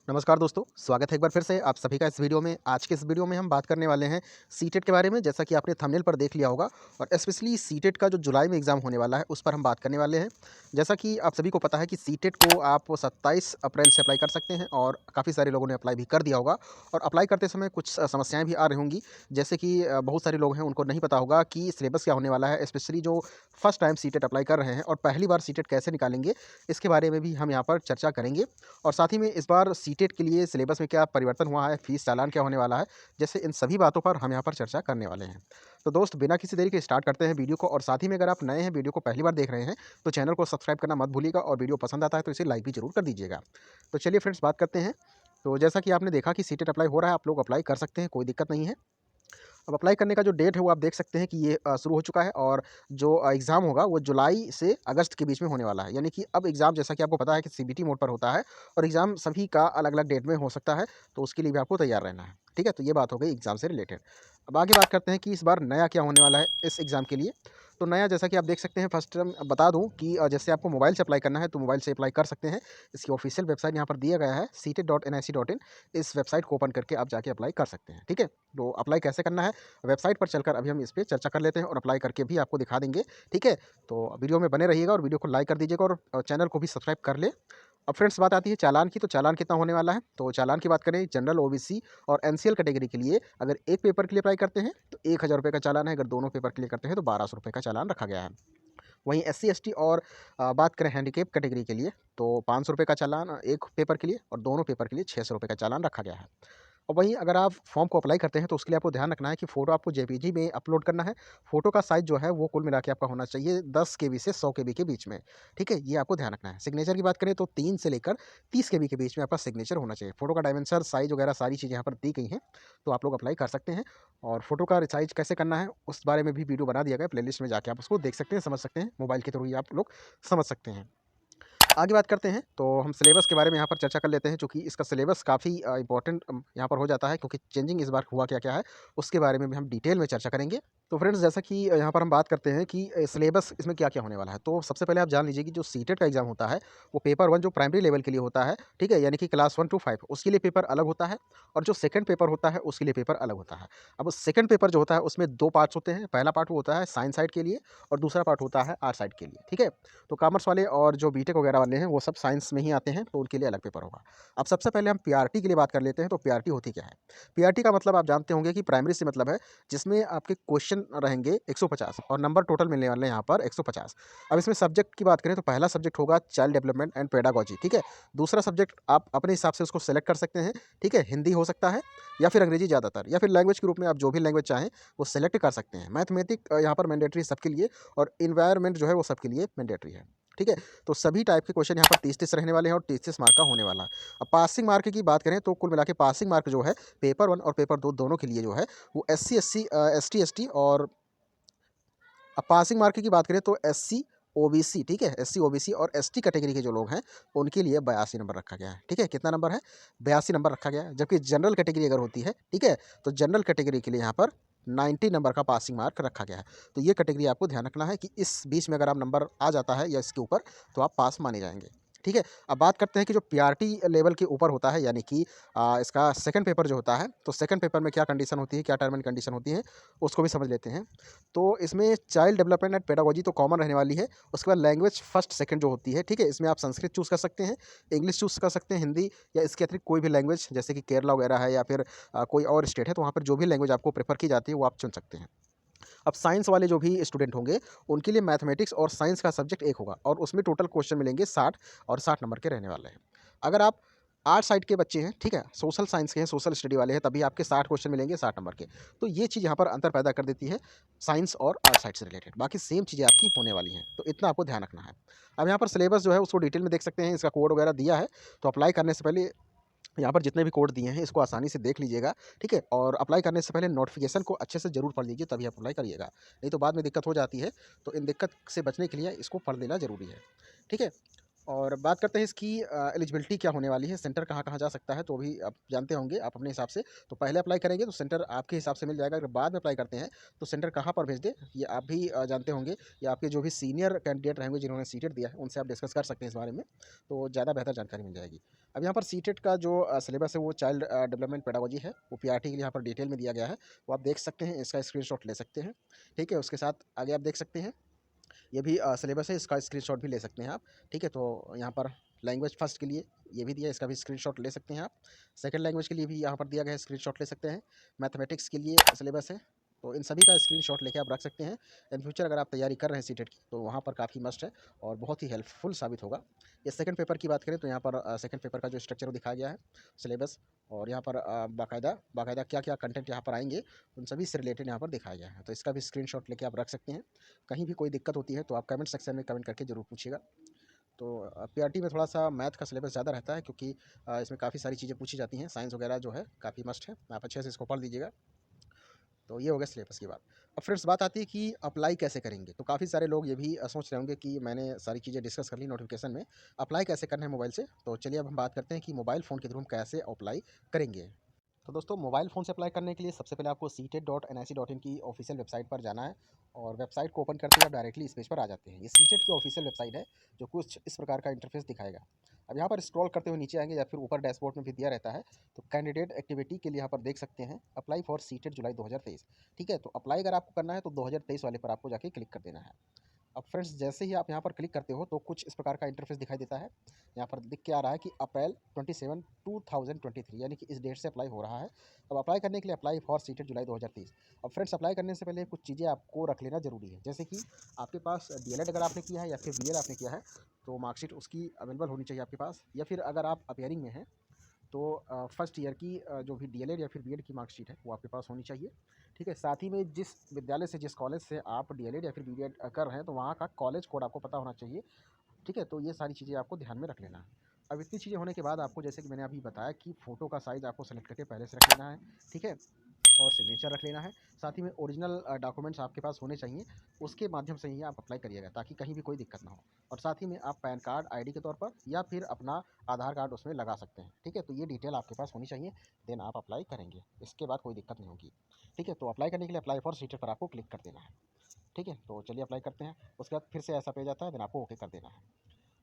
नमस्कार दोस्तों, स्वागत है एक बार फिर से आप सभी का इस वीडियो में। आज के इस वीडियो में हम बात करने वाले हैं सीटेट के बारे में, जैसा कि आपने थंबनेल पर देख लिया होगा। और स्पेशली सीटेट का जो जुलाई में एग्ज़ाम होने वाला है, उस पर हम बात करने वाले हैं। जैसा कि आप सभी को पता है कि सीटेट को आप 27 अप्रैल से अप्लाई कर सकते हैं और काफ़ी सारे लोगों ने अप्लाई भी कर दिया होगा। और अप्लाई करते समय कुछ समस्याएँ भी आ रही होंगी, जैसे कि बहुत सारे लोग हैं, उनको नहीं पता होगा कि सिलेबस क्या होने वाला है। स्पेशली जो फर्स्ट टाइम सीटेट अप्लाई कर रहे हैं और पहली बार सीटेट कैसे निकालेंगे, इसके बारे में भी हम यहाँ पर चर्चा करेंगे। और साथ ही में इस बार सीटेट के लिए सिलेबस में क्या परिवर्तन हुआ है, फीस चालान क्या होने वाला है, जैसे इन सभी बातों पर हम यहाँ पर चर्चा करने वाले हैं। तो दोस्त, बिना किसी देरी के स्टार्ट करते हैं वीडियो को। और साथ ही में अगर आप नए हैं, वीडियो को पहली बार देख रहे हैं, तो चैनल को सब्सक्राइब करना मत भूलिएगा और वीडियो पसंद आता है तो इसे लाइक भी ज़रूर कर दीजिएगा। तो चलिए फ्रेंड्स, बात करते हैं। तो जैसा कि आपने देखा कि सीटेट अप्लाई हो रहा है, आप लोग अप्लाई कर सकते हैं, कोई दिक्कत नहीं है। अब अप्लाई करने का जो डेट है वो आप देख सकते हैं कि ये शुरू हो चुका है। और जो एग्ज़ाम होगा वो जुलाई से अगस्त के बीच में होने वाला है। यानी कि अब एग्ज़ाम, जैसा कि आपको पता है कि सीबीटी मोड पर होता है और एग्ज़ाम सभी का अलग-अलग डेट में हो सकता है, तो उसके लिए भी आपको तैयार रहना है। ठीक है? तो ये बात हो गई एग्ज़ाम से रिलेटेड। अब आगे बात करते हैं कि इस बार नया क्या होने वाला है इस एग्ज़ाम के लिए। तो नया, जैसा कि आप देख सकते हैं, फर्स्ट टर्म बता दूँ कि जैसे आपको मोबाइल से अप्लाई करना है तो मोबाइल से अप्लाई कर सकते हैं। इसकी ऑफ़िशियल वेबसाइट यहाँ पर दिया गया है ctet.nic.in। इस वेबसाइट को ओपन करके आप जाके अप्लाई कर सकते हैं। ठीक है? तो अप्लाई कैसे करना है, वेबसाइट पर चलकर अभी हम इस पे चर्चा कर लेते हैं और अप्लाई करके भी आपको दिखा देंगे। ठीक है? तो वीडियो में बने रहिएगा और वीडियो को लाइक कर दीजिएगा और चैनल को भी सब्सक्राइब कर लें। अब फ्रेंड्स, बात आती है चालान की। तो चालान कितना होने वाला है? तो चालान की बात करें, जनरल, ओबीसी और एनसीएल कैटेगरी के लिए अगर एक पेपर के लिए अप्लाई करते हैं तो 1000 रुपये का चालान है। अगर दोनों पेपर के लिए करते हैं तो 1200 रुपये का चालान रखा गया है। वहीं एससी, एसटी और बात करें हैंडीकैप कैटेगरी के लिए, तो 500 रुपये का चालान एक पेपर के लिए और दोनों पेपर के लिए 600 रुपये का चालान रखा गया है। और वहीं अगर आप फॉर्म को अप्लाई करते हैं तो उसके लिए आपको ध्यान रखना है कि फ़ोटो आपको जेपीजी में अपलोड करना है। फ़ोटो का साइज़ जो है वो कुल मिला के आपका होना चाहिए 10 केबी से 100 केबी के बीच में। ठीक है? ये आपको ध्यान रखना है। सिग्नेचर की बात करें तो 3 से लेकर 30 केबी के बीच में आपका सिग्नेचर होना चाहिए। फ़ोटो का डायमेंशन, साइज़ वगैरह सारी चीज़ें यहाँ पर दी गई हैं, तो आप लोग अप्लाई कर सकते हैं। और फ़ोटो का साइज़ कैसे करना है, उस बारे में भी वीडियो बना दिया गया है, प्लेलिस्ट में जाके आप उसको देख सकते हैं, समझ सकते हैं। मोबाइल के थ्रू ही आप लोग समझ सकते हैं। आगे बात करते हैं, तो हम सिलेबस के बारे में यहाँ पर चर्चा कर लेते हैं, चूँकि इसका सिलेबस काफ़ी इम्पोर्टेंट यहाँ पर हो जाता है, क्योंकि चेंजिंग इस बार हुआ क्या-क्या है, उसके बारे में भी हम डिटेल में चर्चा करेंगे। तो फ्रेंड्स, जैसा कि यहाँ पर हम बात करते हैं कि सिलेबस इसमें क्या-क्या होने वाला है। तो सबसे पहले आप जान लीजिए कि जो सीटेट का एग्ज़ाम होता है, वो पेपर 1 जो प्राइमरी लेवल के लिए होता है, ठीक है? यानी कि क्लास 1 टू 5 उसके लिए पेपर अलग होता है और जो सेकंड पेपर होता है, उसके लिए पेपर अलग होता है। अब सेकंड पेपर जो होता है, उसमें 2 पार्ट्स होते हैं। पहला पार्ट वो होता है साइंस साइड के लिए और दूसरा पार्ट होता है आर्ट साइड के लिए, ठीक है? तो कॉमर्स वाले और जो बीटेक वगैरह वाले हैं, वो सब साइंस में ही आते हैं, तो उनके लिए अलग पेपर होगा। अब सबसे पहले हम पीआरटी के लिए बात कर लेते हैं। तो पीआरटी होती क्या है? पीआरटी का मतलब आप जानते होंगे कि प्राइमरी से मतलब है जिसमें आपके क्वेश्चन रहेंगे 150 और नंबर टोटल मिलने वाले हैं यहाँ पर 150। अब इसमें सब्जेक्ट की बात करें तो पहला सब्जेक्ट होगा चाइल्ड डेवलपमेंट एंड पेडागोजी, ठीक है? दूसरा सब्जेक्ट आप अपने हिसाब से उसको सेलेक्ट कर सकते हैं, ठीक है? हिंदी हो सकता है या फिर अंग्रेजी ज़्यादातर, या फिर लैंग्वेज के रूप में आप जो भी लैंग्वेज चाहें वो सेलेक्ट कर सकते हैं। मैथमेटिक यहाँ पर मैंडेटरी सबके लिए और एनवायरनमेंट जो है वो सबके लिए मैंडेटरी है। ठीक है? तो सभी टाइप के क्वेश्चन यहाँ पर 30-30 रहने वाले हैं और 30-30 मार्क का होने वाला है। अब पासिंग मार्क की बात करें तो कुल मिला के पासिंग मार्क जो है पेपर 1 और पेपर 2 दोनों के लिए जो है वो एससी, एसटी और अब पासिंग मार्क की बात करें तो एससी, ओबीसी, ठीक है? एससी, ओबीसी और एसटी कैटेगरी के जो लोग हैं, उनके लिए 82 नंबर रखा गया है, ठीक है? कितना नंबर है? 82 नंबर रखा गया है। जबकि जनरल कैटेगरी अगर होती है, ठीक है? तो जनरल कैटेगरी के लिए यहाँ पर 90 नंबर का पासिंग मार्क रखा गया है। तो ये कैटेगरी आपको ध्यान रखना है कि इस बीच में अगर आप नंबर आ जाता है या इसके ऊपर, तो आप पास माने जाएँगे, ठीक है? अब बात करते हैं कि जो पीआरटी लेवल के ऊपर होता है, यानी कि इसका सेकंड पेपर जो होता है, तो सेकंड पेपर में क्या कंडीशन होती है, क्या टर्म एंड कंडीशन होती है, उसको भी समझ लेते हैं। तो इसमें चाइल्ड डेवलपमेंट एंड पेडागोजी तो कॉमन रहने वाली है। उसके बाद लैंग्वेज फर्स्ट सेकंड जो होती है, ठीक है? इसमें आप संस्कृत चूज़ कर सकते हैं, इंग्लिश चूज़ कर सकते हैं, हिंदी या इसके अतिरिक्त कोई भी लैंग्वेज, जैसे कि केरला वगैरह है या फिर कोई और स्टेट है, तो वहाँ पर जो भी लैंग्वेज आपको प्रेफ़र की जाती है वो आप चुन सकते हैं। अब साइंस वाले जो भी स्टूडेंट होंगे, उनके लिए मैथमेटिक्स और साइंस का सब्जेक्ट एक होगा और उसमें टोटल क्वेश्चन मिलेंगे 60 और 60 नंबर के रहने वाले हैं। अगर आप आर्ट साइड के बच्चे हैं, ठीक है, सोशल साइंस के हैं, सोशल स्टडी वाले हैं, तभी आपके 60 क्वेश्चन मिलेंगे 60 नंबर के। तो ये चीज़ यहाँ पर अंतर पैदा कर देती है साइंस और आर्ट साइड से रिलेटेड। बाकी सेम चीज़ें आपकी होने वाली हैं, तो इतना आपको ध्यान रखना है। अब यहाँ पर सिलेबस जो है उसको डिटेल में देख सकते हैं, इसका कोड वगैरह दिया है, तो अप्लाई करने से पहले यहाँ पर जितने भी कोड दिए हैं इसको आसानी से देख लीजिएगा, ठीक है? और अप्लाई करने से पहले नोटिफ़िकेशन को अच्छे से ज़रूर पढ़ लीजिए, तभी आप अप्लाई करिएगा। नहीं तो बाद में दिक्कत हो जाती है, तो इन दिक्कत से बचने के लिए इसको पढ़ लेना ज़रूरी है, ठीक है? और बात करते हैं इसकी एलिजिबिलिटी क्या होने वाली है, सेंटर कहाँ-कहाँ जा सकता है, तो अभी आप जानते होंगे आप अपने हिसाब से। तो पहले अप्लाई करेंगे तो सेंटर आपके हिसाब से मिल जाएगा, अगर बाद में अप्लाई करते हैं तो सेंटर कहाँ पर भेज दें, ये आप भी जानते होंगे, या आपके जो भी सीनियर कैंडिडेट रहेंगे जिन्होंने सीटेट दिया है, उनसे आप डिस्कस कर सकते हैं इस बारे में, तो ज़्यादा बेहतर जानकारी मिल जाएगी। अब यहाँ पर सीटेट का जो सिलेबस है वो चाइल्ड डेवलपमेंट पेडागोजी है, वो पीआरटी के लिए यहाँ पर डिटेल में दिया गया है, वो आप देख सकते हैं, इसका स्क्रीनशॉट ले सकते हैं। ठीक है, उसके साथ आगे आप देख सकते हैं ये भी सिलेबस है, इसका स्क्रीनशॉट भी ले सकते हैं आप। ठीक है, तो यहाँ पर लैंग्वेज फर्स्ट के लिए ये भी दिया है, इसका भी स्क्रीनशॉट ले सकते हैं आप। सेकंड लैंग्वेज के लिए भी यहाँ पर दिया गया है, स्क्रीनशॉट ले सकते हैं। मैथमेटिक्स के लिए सिलेबस है, तो इन सभी का स्क्रीनशॉट लेके आप रख सकते हैं। इन फ्यूचर अगर आप तैयारी कर रहे हैं सीटेट की तो वहाँ पर काफ़ी मस्ट है और बहुत ही हेल्पफुल साबित होगा। ये सेकंड पेपर की बात करें तो यहाँ पर सेकंड पेपर का जो स्ट्रक्चर वो दिखाया गया है, सिलेबस, और यहाँ पर बाकायदा क्या-क्या कंटेंट यहाँ पर आएँगे, उन सभी से रिलेटेड यहाँ पर दिखाया गया है। तो इसका भी स्क्रीनशॉट लेके आप रख सकते हैं। कहीं भी कोई दिक्कत होती है तो आप कमेंट सेक्शन में कमेंट करके ज़रूर पूछिएगा। तो पीआरटी में थोड़ा-सा मैथ का सिलेबस ज़्यादा रहता है, क्योंकि इसमें काफ़ी सारी चीज़ें पूछी जाती हैं, साइंस वगैरह जो है काफ़ी मस्ट है। आप अच्छे से इसको पढ़ लीजिएगा। तो ये हो गया सिलेबस की बात। अब फ्रेंड्स बात आती है कि अप्लाई कैसे करेंगे? तो काफ़ी सारे लोग ये भी सोच रहे होंगे कि मैंने सारी चीज़ें डिस्कस कर ली नोटिफ़िकेशन में, अप्लाई कैसे करना है मोबाइल से? तो चलिए अब हम बात करते हैं कि मोबाइल फ़ोन के थ्रू हम कैसे अप्लाई करेंगे। तो दोस्तों मोबाइल फ़ोन से अप्लाई करने के लिए सबसे पहले आपको सीटेट.nic.in की ऑफिशियल वेबसाइट पर जाना है, और वेबसाइट को ओपन करते ही आप डायरेक्टली इस पेज पर आ जाते हैं। ये सीटेट की ऑफिशियल वेबसाइट है, जो कुछ इस प्रकार का इंटरफेस दिखाएगा। अब यहाँ पर स्क्रॉल करते हुए नीचे आएंगे, या फिर ऊपर डैशबोर्ड में भी दिया रहता है, तो कैंडिडेट एक्टिविटी के लिए यहाँ पर देख सकते हैं, अप्लाई फॉर सीटेट जुलाई 2023। ठीक है, तो अप्लाई अगर आपको करना है तो 2023 वाले पर आपको जाके क्लिक कर देना है। अब फ्रेंड्स जैसे ही आप यहाँ पर क्लिक करते हो तो कुछ इस प्रकार का इंटरफेस दिखाई देता है। यहाँ पर लिख के आ रहा है कि अप्रैल 27 2023, यानी कि इस डेट से अप्लाई हो रहा है। अब अप्लाई करने के लिए अप्लाई फॉर सीटेट जुलाई 2023। अब फ्रेंड्स अप्लाई करने से पहले कुछ चीज़ें आपको रख लेना ज़रूरी है, जैसे कि आपके पास डीएलएड अगर आपने किया है या फिर बीएड आपने किया है तो मार्कशीट उसकी अवेलेबल होनी चाहिए आपके पास, या फिर अगर आप अपेयरिंग में हैं तो फर्स्ट ईयर की जो भी डीएलएड या फिर बीएड की मार्कशीट है वो आपके पास होनी चाहिए। ठीक है, साथ ही में जिस विद्यालय से जिस कॉलेज से आप डीएलएड या फिर बीएड कर रहे हैं तो वहाँ का कॉलेज कोड आपको पता होना चाहिए। ठीक है, तो ये सारी चीज़ें आपको ध्यान में रख लेना है। अब इतनी चीज़ें होने के बाद आपको, जैसे कि मैंने अभी बताया, कि फ़ोटो का साइज़ आपको सेलेक्ट करके पहले से रख लेना है। ठीक है, और सिग्नेचर रख लेना है। साथ ही में ओरिजिनल डॉक्यूमेंट्स आपके पास होने चाहिए, उसके माध्यम से ही आप अप्लाई करिएगा, ताकि कहीं भी कोई दिक्कत ना हो। और साथ ही में आप पैन कार्ड आईडी के तौर पर या फिर अपना आधार कार्ड उसमें लगा सकते हैं। ठीक है, तो ये डिटेल आपके पास होनी चाहिए, देन आप अप्लाई करेंगे, इसके बाद कोई दिक्कत नहीं होगी। ठीक है, तो अप्लाई करने के लिए अप्लाई फॉर सीटेट पर आपको क्लिक कर देना है। ठीक है, तो चलिए अप्लाई करते हैं। उसके बाद फिर से ऐसा पेज आता है, देन आपको ओके कर देना है।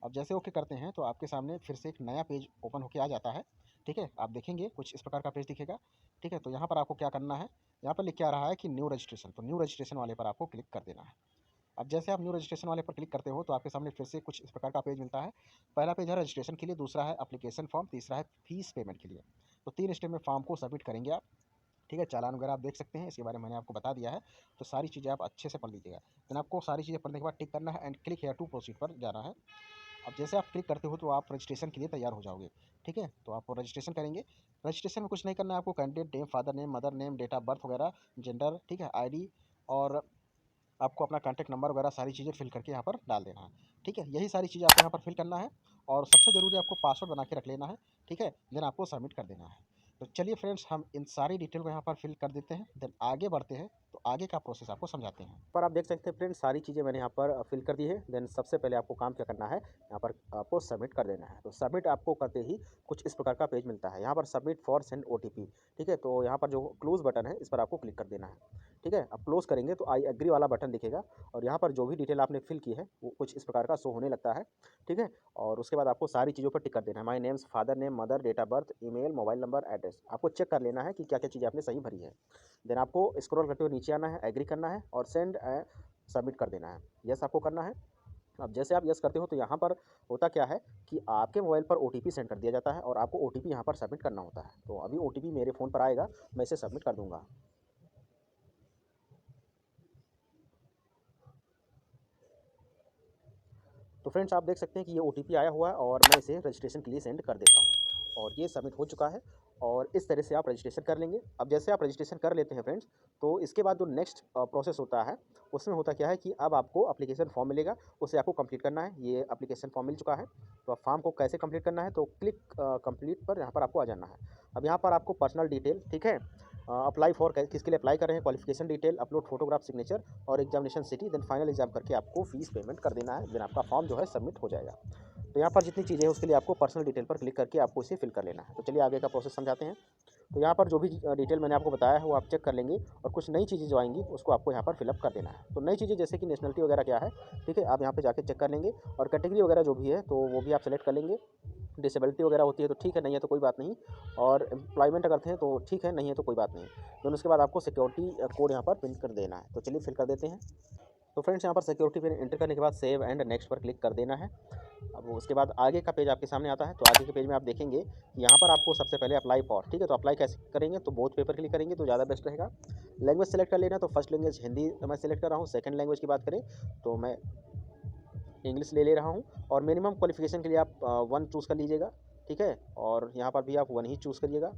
अब जैसे ओके करते हैं तो आपके सामने फिर से एक नया पेज ओपन होके आ जाता है। ठीक है, आप देखेंगे कुछ इस प्रकार का पेज दिखेगा। ठीक है, तो यहाँ पर आपको क्या करना है, यहाँ पर लिख के आ रहा है कि न्यू रजिस्ट्रेशन, तो न्यू रजिस्ट्रेशन वाले पर आपको क्लिक कर देना है। अब जैसे आप न्यू रजिस्ट्रेशन वाले पर क्लिक करते हो तो आपके सामने फिर से कुछ इस प्रकार का पेज मिलता है। पहला पेज है रजिस्ट्रेशन के लिए, दूसरा है एप्लीकेशन फॉर्म, तीसरा है फीस पेमेंट के लिए। तो 3 स्टेप में फॉर्म को सबमिट करेंगे आप। ठीक है, चालान वगैरह आप देख सकते हैं, इसके बारे में मैंने आपको बता दिया है, तो सारी चीज़ें आप अच्छे से पढ़ लीजिएगा। देन आपको सारी चीज़ें पढ़ने के बाद टिक करना है and click here to proceed पर जाना है। अब जैसे आप क्लिक करते हो तो आप रजिस्ट्रेशन के लिए तैयार हो जाओगे। ठीक है, तो आप रजिस्ट्रेशन करेंगे। रजिस्ट्रेशन में कुछ नहीं करना है आपको, candidate name, father name, mother name, date of birth वगैरह, जेंडर, ठीक है, आईडी, और आपको अपना कॉन्टैक्ट नंबर वगैरह सारी चीज़ें फिल करके यहाँ पर डाल देना है। ठीक है, यही सारी चीज़ें आपको यहाँ पर फिल करना है, और सबसे ज़रूरी आपको पासवर्ड बना के रख लेना है। ठीक है, देन आपको सबमिट कर देना है। तो चलिए फ्रेंड्स, हम इन सारी डिटेल को यहाँ पर फिल कर देते हैं, देन आगे बढ़ते हैं, तो आगे का प्रोसेस आपको समझाते हैं। पर आप देख सकते हैं फ्रेंड्स, सारी चीज़ें मैंने यहाँ पर फिल कर दी है। देन सबसे पहले आपको काम क्या करना है, यहाँ पर आपको सबमिट कर देना है। तो सबमिट आपको करते ही कुछ इस प्रकार का पेज मिलता है, यहाँ पर सबमिट फॉर सेंड ओटीपी। ठीक है, तो यहाँ पर जो क्लोज बटन है इस पर आपको क्लिक कर देना है। ठीक है, अब क्लोज करेंगे तो आई एग्री वाला बटन दिखेगा, और यहाँ पर जो भी डिटेल आपने फिल की है वो कुछ इस प्रकार का शो होने लगता है। ठीक है, और उसके बाद आपको सारी चीज़ों पर टिक कर देना है, my names, father name, mother, date of birth, email, mobile number, address. आपको चेक कर लेना है कि क्या क्या चीज़ें आपने सही भरी है। देन आपको स्क्रॉल करते हुए नीचे आना है, एग्री करना है और सेंड सबमिट कर देना है। यस आपको करना है। अब जैसे आप यस करते हो तो यहाँ पर होता क्या है कि आपके मोबाइल पर ओटीपी सेंड कर दिया जाता है, और आपको ओटीपी यहाँ पर सबमिट करना होता है। तो अभी ओटीपी मेरे फ़ोन पर आएगा, मैं इसे सबमिट कर दूँगा। तो फ्रेंड्स आप देख सकते हैं कि ये ओटीपी आया हुआ है, और मैं इसे रजिस्ट्रेशन के लिए सेंड कर देता हूँ, और ये सबमिट हो चुका है। और इस तरह से आप रजिस्ट्रेशन कर लेंगे। अब जैसे आप रजिस्ट्रेशन कर लेते हैं फ्रेंड्स, तो इसके बाद जो नेक्स्ट प्रोसेस होता है, उसमें होता क्या है कि अब आपको एप्लीकेशन फॉर्म मिलेगा, उसे आपको कंप्लीट करना है। ये एप्लीकेशन फॉर्म मिल चुका है, तो अब फॉर्म को कैसे कंप्लीट करना है, तो क्लिक कंप्लीट पर यहाँ पर आपको आ जाना है। अब यहाँ पर आपको पर्सनल डिटेल, ठीक है, अप्लाई फॉर किसके लिए अप्लाई कर रहे हैं, qualification detail, upload photograph, signature और examination city, then final exam करके आपको फीस पेमेंट कर देना है, देन आपका फॉर्म जो है सबमिट हो जाएगा। तो यहाँ पर जितनी चीज़ें हैं उसके लिए आपको पर्सनल डिटेल पर क्लिक करके आपको इसे फिल कर लेना है। तो चलिए आगे का प्रोसेस समझाते हैं। तो यहाँ पर जो भी डिटेल मैंने आपको बताया है वो आप चेक कर लेंगे और कुछ नई चीज़ें जो आएंगी उसको आपको यहाँ पर फिलअप कर देना है। तो नई चीज़ें जैसे कि नेशनलिटी वगैरह क्या है, ठीक है, आप यहाँ पे जाके चेक कर लेंगे और कैटेगरी वगैरह जो भी है तो वो भी आप सेलेक्ट कर लेंगे। डिसेबिलिटी वगैरह होती है तो ठीक है, नहीं है तो कोई बात नहीं, और एम्प्लॉयमेंट करते हैं तो ठीक है, नहीं है तो कोई बात नहीं। देन उसके बाद आपको सिक्योरिटी कोड यहाँ पर पिन कर देना है। तो चलिए फिल कर देते हैं। तो फ्रेंड्स यहाँ पर सिक्योरिटी पिन एंटर करने के बाद सेव एंड नेक्स्ट पर क्लिक कर देना है। अब उसके बाद आगे का पेज आपके सामने आता है। तो आगे के पेज में आप देखेंगे कि यहाँ पर आपको सबसे पहले अप्लाई फॉर, ठीक है, तो अप्लाई कैसे करेंगे, तो बोथ पेपर क्लिक करेंगे तो ज़्यादा बेस्ट रहेगा। लैंग्वेज सेलेक्ट कर लेना, तो फर्स्ट लैंग्वेज हिंदी मैं सेलेक्ट कर रहा हूँ। सेकंड लैंग्वेज की बात करें तो मैं इंग्लिश ले रहा हूँ। और मिनिमम क्वालिफिकेशन के लिए आप 1 चूज़ कर लीजिएगा, ठीक है, और यहाँ पर भी आप 1 ही चूज़ करिएगा।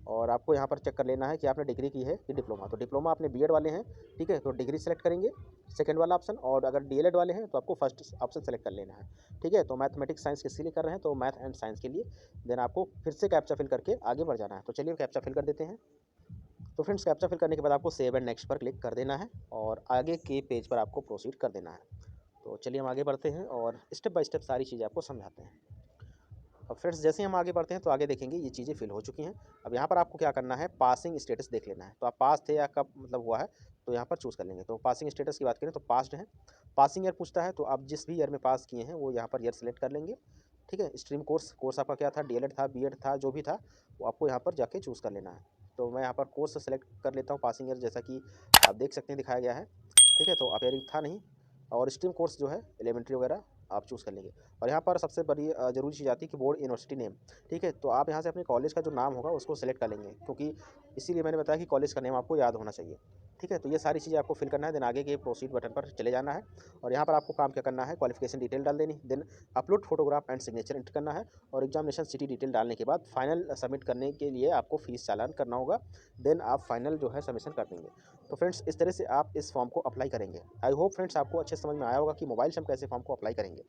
और आपको यहाँ पर चेक कर लेना है कि आपने डिग्री की है कि डिप्लोमा। तो डिप्लोमा आपने बीएड वाले हैं, ठीक है, तो डिग्री सेलेक्ट करेंगे सेकंड वाला ऑप्शन, और अगर डीएलएड वाले हैं तो आपको फर्स्ट ऑप्शन सेलेक्ट कर लेना है, ठीक है। तो मैथमेटिक्स साइंस किसके लिए कर रहे हैं, तो मैथ एंड साइंस के लिए। देन आपको फिर से कैप्चा फिल करके आगे बढ़ जाना है। तो चलिए कैप्चा फिल कर देते हैं। तो फ्रेंड्स कैप्चा फिल करने के बाद आपको सेव एंड नेक्स्ट पर क्लिक कर देना है और आगे के पेज पर आपको प्रोसीड कर देना है। तो चलिए हम आगे बढ़ते हैं और स्टेप बाय स्टेप सारी चीज़ें आपको समझाते हैं। अब फ्रेंड्स जैसे ही हम आगे बढ़ते हैं तो आगे देखेंगे ये चीज़ें फिल हो चुकी हैं। अब यहाँ पर आपको क्या करना है, पासिंग स्टेटस देख लेना है। तो आप पास थे या कब मतलब हुआ है, तो यहाँ पर चूज़ कर लेंगे। तो पासिंग स्टेटस की बात करें तो पास्ड है। पासिंग ईयर पूछता है तो आप जिस भी ईयर में पास किए हैं वो यहाँ पर ईयर सेलेक्ट कर लेंगे, ठीक है। स्ट्रीम कोर्स आपका क्या था, डीएलएड था, बीएड था, जो भी था वो आपको यहाँ पर जाके चूज़ कर लेना है। तो मैं यहाँ पर कोर्स सेलेक्ट कर लेता हूँ पासिंग ईयर, जैसा कि आप देख सकते हैं दिखाया गया है, ठीक है। तो अपेयरिंग था नहीं, और स्ट्रीम कोर्स जो है एलिमेंट्री वगैरह आप चूज़ कर लेंगे। और यहाँ पर सबसे बड़ी ज़रूरी चीज़ आती है कि बोर्ड यूनिवर्सिटी नेम, ठीक है। तो आप यहाँ से अपने कॉलेज का जो नाम होगा उसको सेलेक्ट कर लेंगे, क्योंकि इसीलिए मैंने बताया कि कॉलेज का नेम आपको याद होना चाहिए, ठीक है। तो ये सारी चीज़ें आपको फिल करना है। देन आगे के प्रोसीड बटन पर चले जाना है और यहाँ पर आपको काम क्या करना है, क्वालिफिकेशन डिटेल डाल देनी, then upload photograph and signature enter करना है और एग्जामिनेशन सिटी डिटेल डालने के बाद फाइनल सबमिट करने के लिए आपको फीस चालान करना होगा। देन आप फाइनल जो है सबमिशन कर देंगे। तो फ्रेंड्स इस तरह से आप इस फॉर्म को अप्लाई करेंगे। आई होप फ्रेंड्स आपको अच्छे समझ में आया होगा कि मोबाइल से हम कैसे फॉर्म को अप्लाई करेंगे।